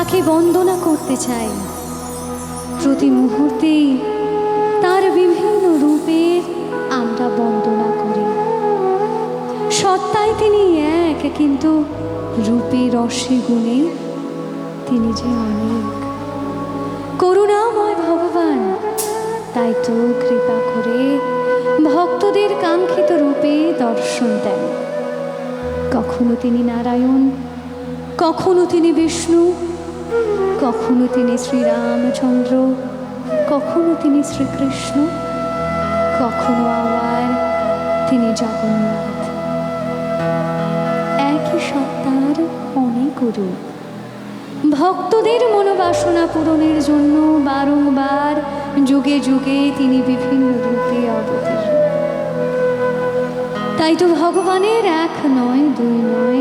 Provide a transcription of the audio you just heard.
তাকে বন্দনা করতে চাই। প্রতি মুহূর্তেই তার বিভিন্ন রূপের আমরা বন্দনা করি। সত্তায় তিনি এক, কিন্তু রূপে রসে গুণে তিনি যে অনেক। করুণাময় ভগবান, তাই তো কৃপা করে ভক্তদের কাঙ্ক্ষিত রূপে দর্শন দেন। কখনো তিনি নারায়ণ, কখনো তিনি বিষ্ণু, কখনো তিনি শ্রীরামচন্দ্র, কখনো তিনি শ্রীকৃষ্ণ, কখনো আবার তিনি জগন্নাথ। একই সত্তার অনেক রূপ। ভক্তদের মনোবাসনা পূরণের জন্য বারংবার যুগে যুগে তিনি বিভিন্ন রূপে অবতীর্ণ। তাই তো ভগবানের এক নয়, দুই নয়,